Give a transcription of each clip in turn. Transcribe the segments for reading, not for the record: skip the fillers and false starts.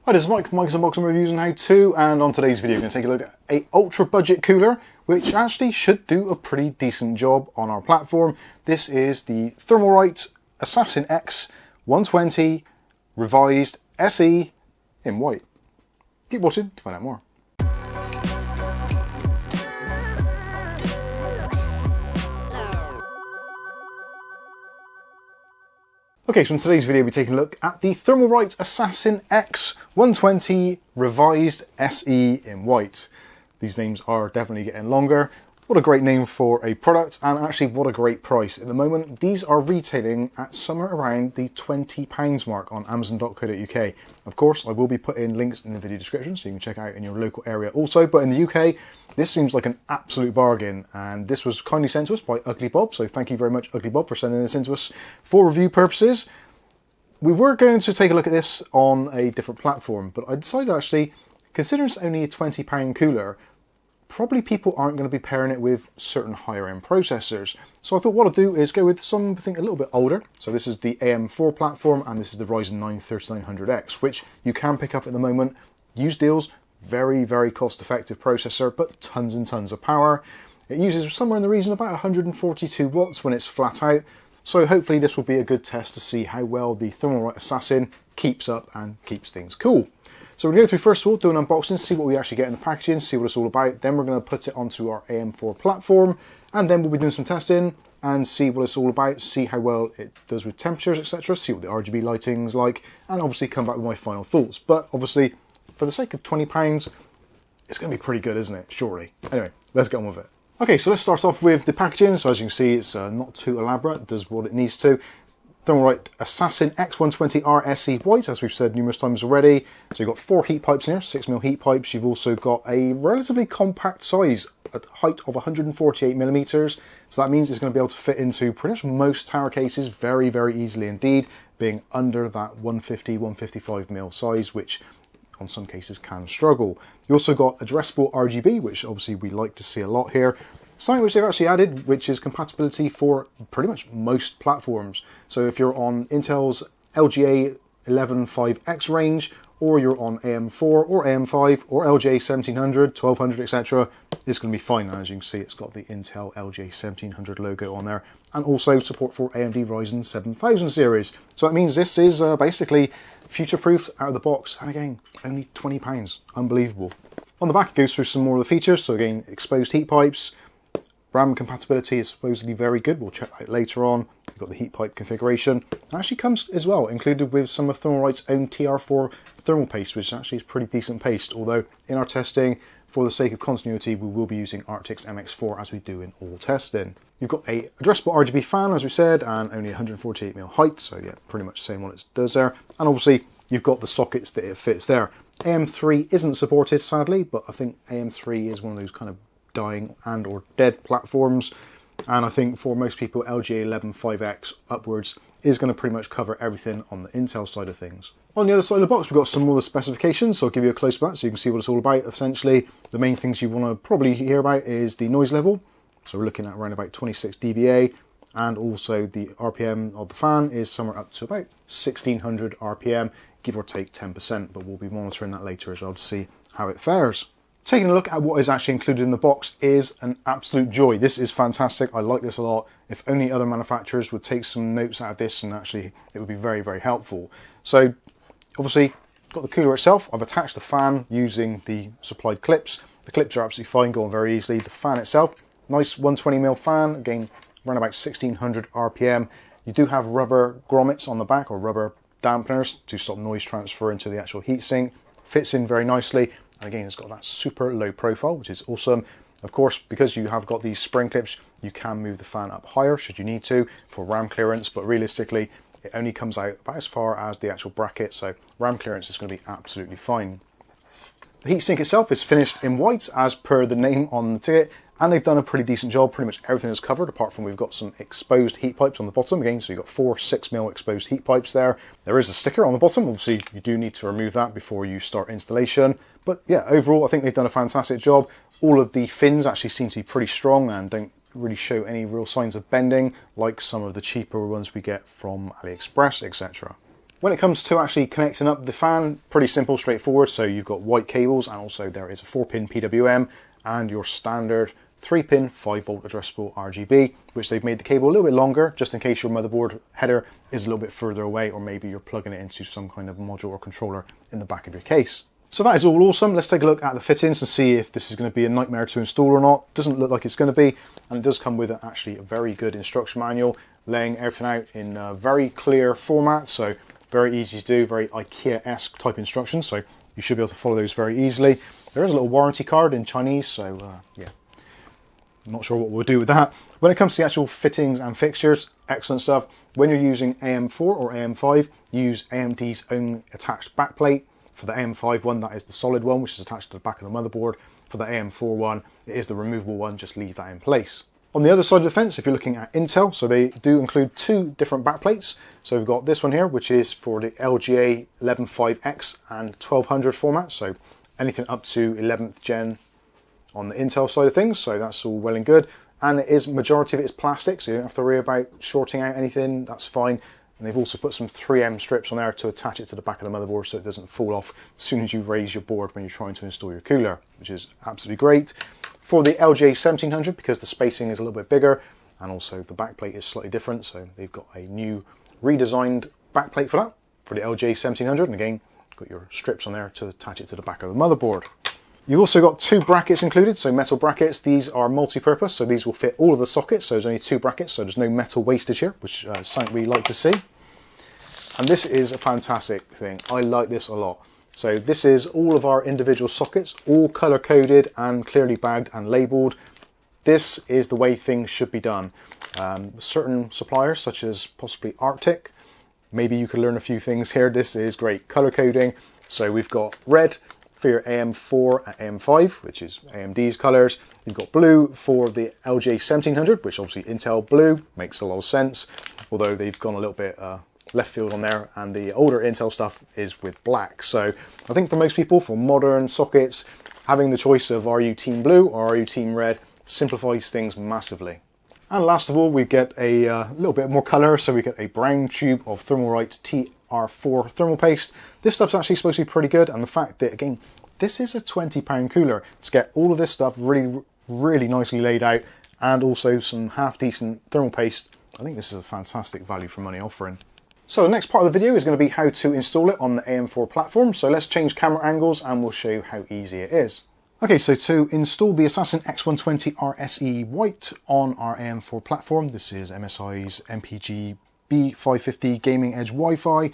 Hi, this is Mike from Mike's Unboxing Reviews and How To, and on today's video we're going to take a look at a ultra budget cooler which actually should do a pretty decent job on our platform. This is the Thermalright Assassin X 120 Revised SE in white. Keep watching to find out more. Okay, so in today's video we'll be taking a look at the Thermalright Assassin X 120 Revised SE in white. These names are definitely getting longer. What a great name for a product, and actually what a great price. At the moment, these are retailing at somewhere around the £20 mark on amazon.co.uk. Of course, I will be putting links in the video description so you can check out in your local area also, but in the UK, this seems like an absolute bargain, and this was kindly sent to us by UglyBob, so thank you very much UglyBob for sending this in to us for review purposes. We were going to take a look at this on a different platform, but I decided actually, considering it's only a £20 cooler, probably people aren't going to be pairing it with certain higher end processors. So I thought what I'll do is go with something a little bit older. So this is the AM4 platform, and this is the Ryzen 9 3900X, which you can pick up at the moment. Used deals, very, very cost effective processor, but tons and tons of power. It uses somewhere in the region of about 142 watts when it's flat out. So hopefully this will be a good test to see how well the Thermalright Assassin keeps up and keeps things cool. So we're going to go through first of all, do an unboxing, see what we actually get in the packaging, see what it's all about. Then we're going to put it onto our AM4 platform, and then we'll be doing some testing and see what it's all about, see how well it does with temperatures, etc. See what the RGB lighting's like, and obviously come back with my final thoughts. But obviously, for the sake of £20, it's going to be pretty good, isn't it? Surely. Anyway, let's get on with it. Okay, so let's start off with the packaging. So as you can see, it's not too elaborate, it does what it needs to. Thermalright Assassin X120R SE white, as we've said numerous times already. So you've got 4 heat pipes in here, 6mm heat pipes. You've also got a relatively compact size at height of 148mm. So that means it's going to be able to fit into pretty much most tower cases very, very easily indeed, being under that 150, 155mm size, which on some cases can struggle. You also got addressable RGB, which obviously we like to see a lot here. Something which they've actually added, which is compatibility for pretty much most platforms. So if you're on Intel's LGA 115X range, or you're on AM4 or AM5 or LGA 1700, 1200, etc., it's going to be fine. As you can see, it's got the Intel LGA 1700 logo on there, and also support for AMD Ryzen 7000 series. So that means this is basically future-proofed out of the box, and again, only £20. Unbelievable. On the back, it goes through some more of the features. So again, exposed heat pipes. RAM compatibility is supposedly very good. We'll check that out later on. You've got the heat pipe configuration. It actually comes as well, included with some of Thermalright's own TR4 thermal paste, which actually is pretty decent paste. Although in our testing, for the sake of continuity, we will be using Arctic's MX4 as we do in all testing. You've got a addressable RGB fan, as we said, and only 148mm height. So yeah, pretty much saying what it does there. And obviously, you've got the sockets that it fits there. AM3 isn't supported, sadly, but I think AM3 is one of those kind of dying and or dead platforms, and I think for most people LGA 115X upwards is going to pretty much cover everything on the Intel side of things. On the other side of the box, we've got some more of the specifications, so I'll give you a close up so you can see what it's all about. Essentially, the main things you want to probably hear about is the noise level. So we're looking at around about 26 dBA, and also the RPM of the fan is somewhere up to about 1600 RPM, give or take 10%, but we'll be monitoring that later as well to see how it fares. Taking a look at what is actually included in the box is an absolute joy. This is fantastic. I like this a lot. If only other manufacturers would take some notes out of this, and actually it would be very, very helpful. So obviously, got the cooler itself. I've attached the fan using the supplied clips. The clips are absolutely fine, go on very easily. The fan itself, nice 120mm fan, again, around about 1600 RPM. You do have rubber grommets on the back, or rubber dampeners, to stop noise transfer into the actual heatsink. Fits in very nicely. And again, it's got that super low profile, which is awesome. Of course, because you have got these spring clips, you can move the fan up higher should you need to for RAM clearance, but realistically, it only comes out about as far as the actual bracket, so RAM clearance is going to be absolutely fine. The heatsink itself is finished in white as per the name on the ticket, and they've done a pretty decent job. Pretty much everything is covered, apart from we've got some exposed heat pipes on the bottom again. So you've got 4 6mm exposed heat pipes there. There is a sticker on the bottom. Obviously, you do need to remove that before you start installation. But yeah, overall, I think they've done a fantastic job. All of the fins actually seem to be pretty strong and don't really show any real signs of bending, like some of the cheaper ones we get from AliExpress, etc. When it comes to actually connecting up the fan, pretty simple, straightforward. So you've got white cables, and also there is a 4-pin PWM and your standard 3-pin 5-volt addressable RGB, which they've made the cable a little bit longer, just in case your motherboard header is a little bit further away, or maybe you're plugging it into some kind of module or controller in the back of your case. So that is all awesome. Let's take a look at the fittings and see if this is going to be a nightmare to install or not. Doesn't look like it's going to be, and it does come with actually a very good instruction manual, laying everything out in a very clear format, so very easy to do, very IKEA-esque type instructions, so you should be able to follow those very easily. There is a little warranty card in Chinese, so yeah, I'm not sure what we'll do with that. When it comes to the actual fittings and fixtures, excellent stuff. When you're using AM4 or AM5, use AMD's own attached backplate. For the AM5 one, that is the solid one, which is attached to the back of the motherboard. For the AM4 one, it is the removable one, just leave that in place. On the other side of the fence, if you're looking at Intel, so they do include 2 different backplates. So we've got this one here, which is for the LGA 11.5X and 1200 format, so anything up to 11th gen on the Intel side of things, so that's all well and good. And it is, majority of it is plastic, so you don't have to worry about shorting out anything, that's fine. And they've also put some 3M strips on there to attach it to the back of the motherboard so it doesn't fall off as soon as you raise your board when you're trying to install your cooler, which is absolutely great. For the LGA 1700, because the spacing is a little bit bigger and also the backplate is slightly different, so they've got a new redesigned backplate for that, for the LGA 1700, and again, got your strips on there to attach it to the back of the motherboard. You've also got 2 brackets included, so metal brackets. These are multi-purpose, so these will fit all of the sockets, so there's only 2 brackets, so there's no metal wastage here, which is something we like to see. And this is a fantastic thing. I like this a lot. So this is all of our individual sockets, all color-coded and clearly bagged and labeled. This is the way things should be done. Certain suppliers, such as possibly Arctic, maybe you could learn a few things here. This is great color coding. So we've got red for your AM4 and AM5, which is AMD's colors. You've got blue for the LJ 1700, which obviously Intel blue, makes a lot of sense, although they've gone a little bit left field on there, and the older Intel stuff is with black. So I think for most people, for modern sockets, having the choice of are you team blue or are you team red simplifies things massively. And last of all, we get a little bit more color, so we get a brown tube of Thermalright TR4 thermal paste. This stuff's actually supposed to be pretty good, and the fact that, again, this is a £20 cooler, to get all of this stuff really nicely laid out, and also some half decent thermal paste, I think this is a fantastic value for money offering. So the next part of the video is going to be how to install it on the AM4 platform. So let's change camera angles and we'll show you how easy it is. Okay, so to install the Assassin X120 RSE White on our AM4 platform, this is MSI's MPG B550 Gaming Edge Wi-Fi,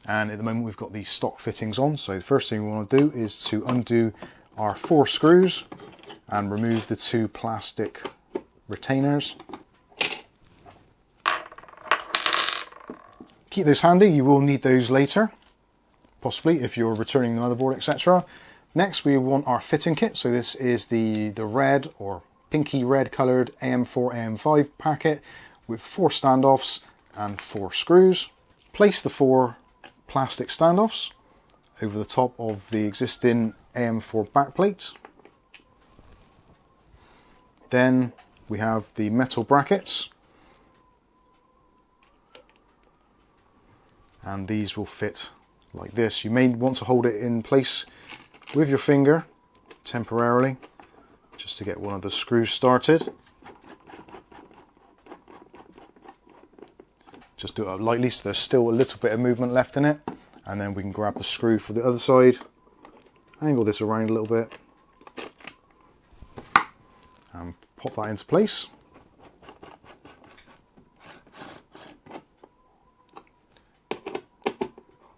and at the moment we've got the stock fittings on. So the first thing we want to do is to undo our 4 screws and remove the 2 plastic retainers. Keep those handy, you will need those later, possibly if you're returning the motherboard, etc. Next we want our fitting kit, so this is the red or pinky red coloured AM4 AM5 packet with 4 standoffs and 4 screws. Place the 4 plastic standoffs over the top of the existing AM4 backplate. Then we have the metal brackets, and these will fit like this. You may want to hold it in place with your finger temporarily just to get one of the screws started. Just do it up lightly so there's still a little bit of movement left in it, and then we can grab the screw for the other side, angle this around a little bit and pop that into place.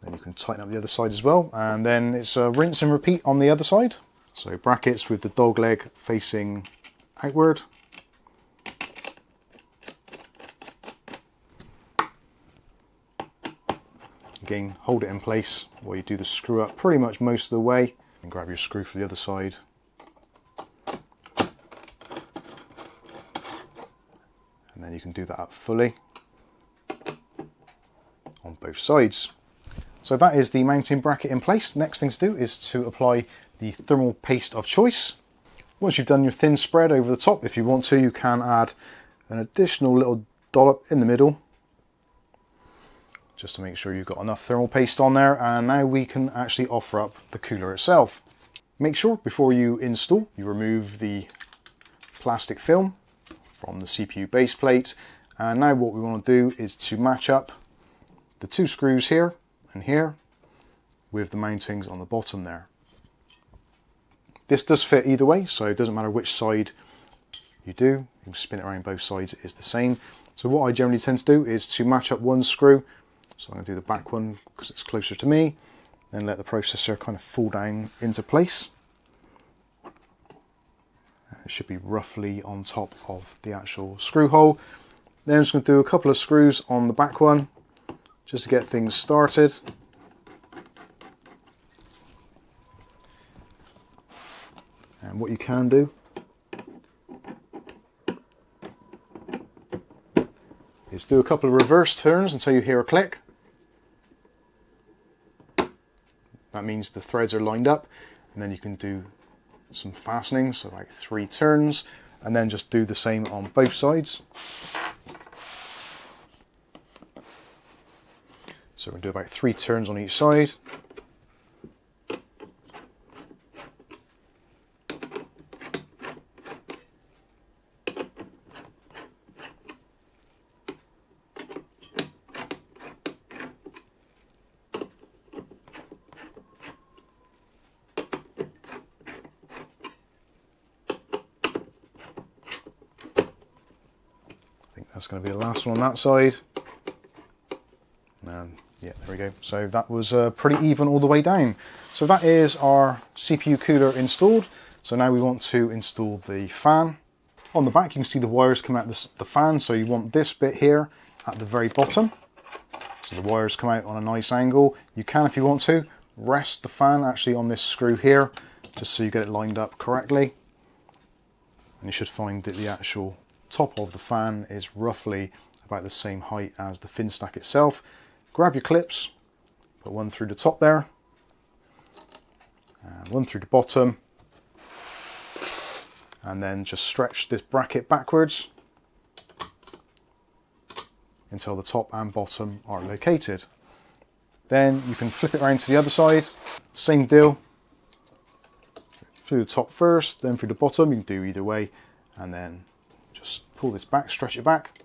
Then you can tighten up the other side as well, and then it's a rinse and repeat on the other side. So brackets with the dog leg facing outward. Again, hold it in place while you do the screw up pretty much most of the way, and grab your screw for the other side. And then you can do that up fully on both sides. So that is the mounting bracket in place. Next thing to do is to apply the thermal paste of choice. Once you've done your thin spread over the top, if you want to, you can add an additional little dollop in the middle, just to make sure you've got enough thermal paste on there. And now we can actually offer up the cooler itself. Make sure before you install, you remove the plastic film from the CPU base plate. And now what we want to do is to match up the two screws here and here with the mountings on the bottom there. This does fit either way, so it doesn't matter which side you do. You can spin it around both sides, it is the same. So what I generally tend to do is to match up one screw. So I'm going to do the back one because it's closer to me, then let the processor kind of fall down into place. It should be roughly on top of the actual screw hole. Then I'm just going to do a couple of screws on the back one just to get things started. And what you can do is do a couple of reverse turns until you hear a click. That means the threads are lined up, and then you can do some fastening, so like 3 turns, and then just do the same on both sides. So we'll do about 3 turns on each side. That's going to be the last one on that side. And yeah, there we go. So that was pretty even all the way down. So that is our CPU cooler installed. So now we want to install the fan. On the back you can see the wires come out the fan, so you want this bit here at the very bottom. So the wires come out on a nice angle. You can, if you want to, rest the fan actually on this screw here, just so you get it lined up correctly. And you should find that the actual top of the fan is roughly about the same height as the fin stack itself. Grab your clips, put one through the top there, and one through the bottom, and then just stretch this bracket backwards until the top and bottom are located. Then you can flip it around to the other side, same deal, through the top first, then through the bottom. You can do either way, and then just pull this back, stretch it back,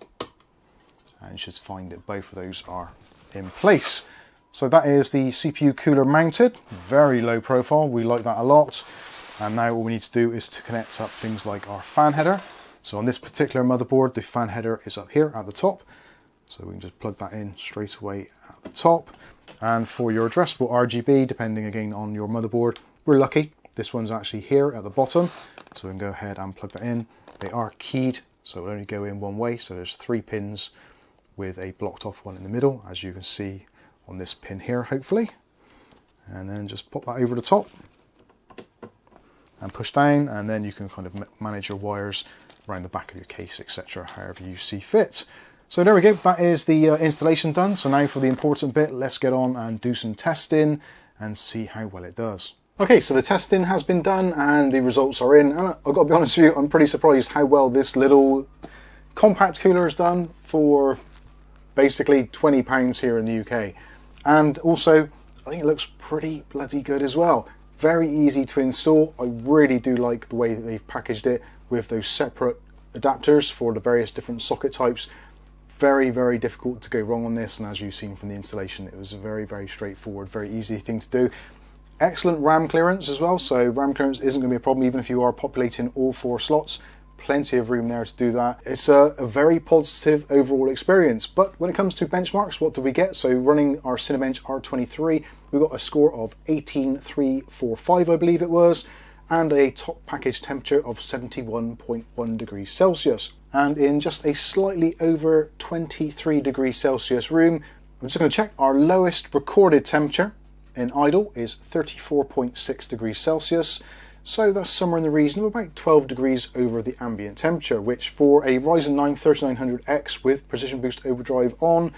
and you should find that both of those are in place. So that is the CPU cooler mounted, very low profile, we like that a lot. And now all we need to do is to connect up things like our fan header. So on this particular motherboard, the fan header is up here at the top, so we can just plug that in straight away at the top. And for your addressable RGB, depending again on your motherboard, we're lucky, this one's actually here at the bottom, so we can go ahead and plug that in. They are keyed, so it'll only go in one way, so there's 3 pins with a blocked off one in the middle, as you can see on this pin here, hopefully. And then just pop that over the top and push down, and then you can kind of manage your wires around the back of your case, etc., however you see fit. So there we go, that is the installation done. So now for the important bit, let's get on and do some testing and see how well it does. Okay, so the testing has been done and the results are in. And I've got to be honest with you, I'm pretty surprised how well this little compact cooler is done for basically £20 here in the UK. And also, I think it looks pretty bloody good as well. Very easy to install. I really do like the way that they've packaged it with those separate adapters for the various different socket types. Very, very difficult to go wrong on this, and as you've seen from the installation, it was a very, very straightforward, very easy thing to do. Excellent RAM clearance as well, so RAM clearance isn't going to be a problem even if you are populating all 4 slots. Plenty of room there to do that. It's a very positive overall experience. But when it comes to benchmarks, what do we get? So running our Cinebench R23, we got a score of 18345, I believe it was, and a top package temperature of 71.1 degrees Celsius. And in just a slightly over 23 degrees Celsius room, I'm just going to check our lowest recorded temperature in idle is 34.6 degrees Celsius. So that's somewhere in the region of about 12 degrees over the ambient temperature, which for a Ryzen 9 3900X with Precision Boost Overdrive on,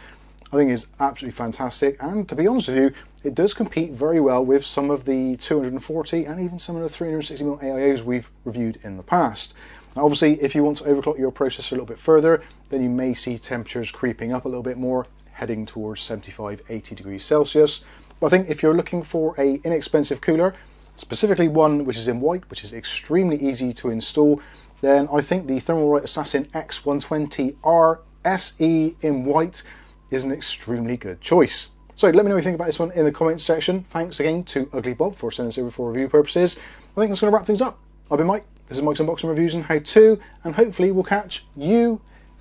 I think is absolutely fantastic. And to be honest with you, it does compete very well with some of the 240 and even some of the 360mm AIOs we've reviewed in the past. Now obviously, if you want to overclock your processor a little bit further, then you may see temperatures creeping up a little bit more. heading towards 75, 80 degrees Celsius. But I think if you're looking for an inexpensive cooler, specifically one which is in white, which is extremely easy to install, then I think the Thermalright Assassin X120R SE in white is an extremely good choice. So let me know what you think about this one in the comments section. Thanks again to UglyBob for sending this over for review purposes. I think that's going to wrap things up. I've been Mike, this is Mike's Unboxing Reviews and How To, and hopefully we'll catch you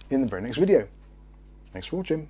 in the very next video. Thanks for watching.